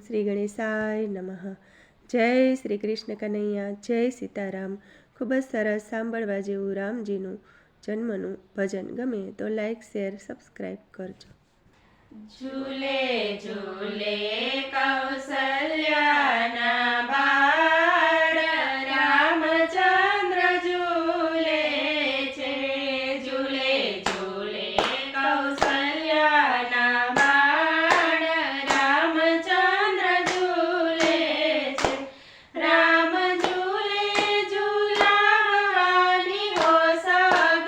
શ્રી ગણેશાય નમઃ। જય શ્રી કૃષ્ણ કનૈયા, જય સીતારામ। ખૂબ જ સરસ સાંભળવા જેવું રામજીનું જન્મનું ભજન ગમે તો લાઈક, શેર, સબસ્ક્રાઈબ કરજો। ઝૂલે ઝૂલે કૌસલ્યાના બાળ, રામચંદ્ર ઝૂલે છે। ઝૂલે ઝૂલે કૌસલ્યાના બાળ, રામચંદ્ર ઝૂલે છે। રામ ઝૂલે ઝૂલાવવાની હોશ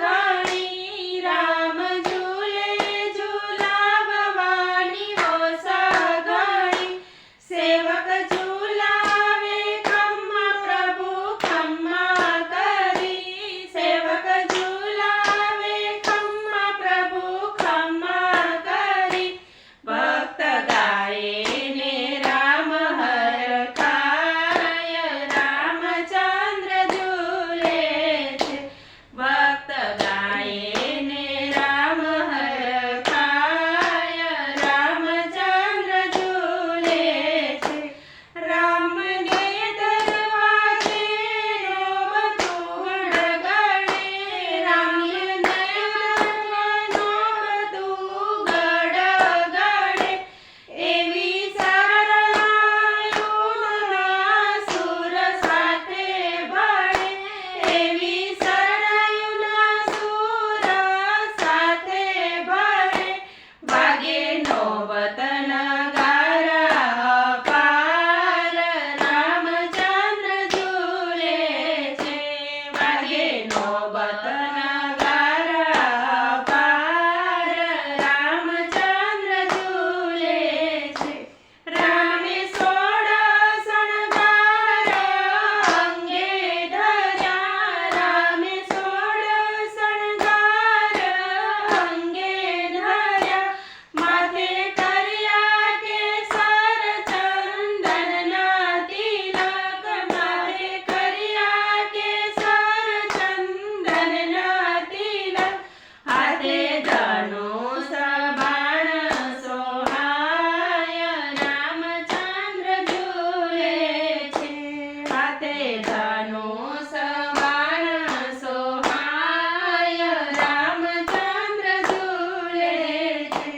ઘણી, રામ ઝૂલે ઝૂલાવવાની હોશ ઘણી। સેવક ઝૂલાવે ખમ્મા પ્રભુ ખમ્મા કરી, સેવક ઝૂલાવે ખમ્મા પ્રભુ ખમ્મા કરી। ભક્ત ગાયે ને રામ હરખાય, રામચંદ્ર ઝૂલે છે। ભક્ત ગાયે ને રામ હરખાય, રામચંદ્ર ઝૂલે છે। રામને દરવાજે નો બધું ગડગડે, રામને દરવાજે નો બધું ગડગડે। એવી શરણાઈઓના સુર સાથે ભળે, એવી શરણાઈઓના સુર સાથે ભળે। વાગે નોબત નગારા પાર, રામચંદ્ર ઝૂલે છે। વાગે નોબત નગારા પાર, રામચંદ્ર ઝૂલે છે। રામે 16 શણગાર અંગે ધર્યા, રામે 16 શણગાર અંગે ધર્યા। માથે કર્યા કેસર ચંદનના તિલક, માથે કર્યા કેસર ચંદનના તિલક। હાથે ધનુષ બાણ સોહાય, રામચંદ્ર ઝૂલે છે। હાથે ધનુષ બાણ સોહાય, રામચંદ્ર ઝૂલે છે।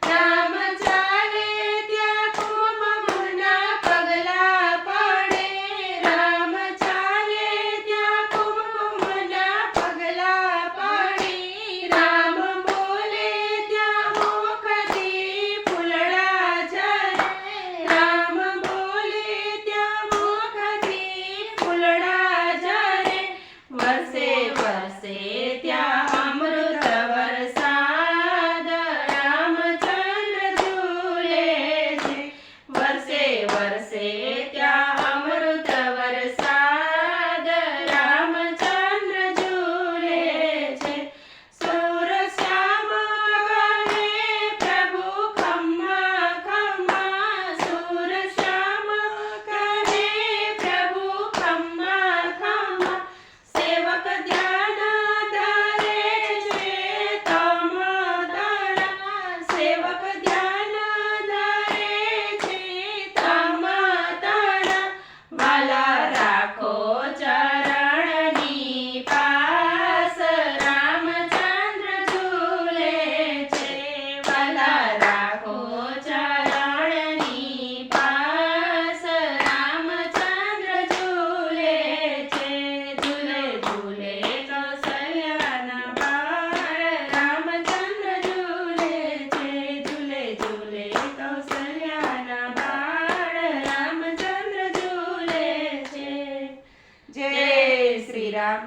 રામ ચાલે ત્યાં કુમકુમના પગલા પડે, રામ ચાલે ત્યાં કુમકુમના પગલા પડી। રામ બોલે ત્યાં મુખથી ફૂલડા ઝરે, રામ બોલે ત્યાં મુખથી ફૂલડા ઝરે। વરસે વરસે ત્યાં અમૃત વરસાદ, રામચંદ્ર ઝૂલે છે। વરસે વરસે ત્યાં અમૃત વરસાદ, રામચંદ્ર ઝૂલે છે। સુર શ્યામ ગણે પ્રભુ ખમ્મા ખમ્મા, સુર શ્યામ ગણે પ્રભુ ખમ્મા ખમ્મા। સેવક ધ્યાન ધરે છે તમ તણા, સેવક ધ્યાન ધરે છે તમ તણા। વાલા રાખો ચરણની પાસ, રામચંદ્ર ઝૂલે છે। વાલા રાખો ચરણની પાસ, રામચંદ્ર ઝૂલે છે। ઝૂલે ઝૂલે કૌસલ્યાના બાળ, રામચંદ્ર ઝૂલે છે। ઝૂલે ઝૂલે કૌસલ્યાના બાળ, રામચંદ્ર ઝૂલે છે। જય શ્રી રામ।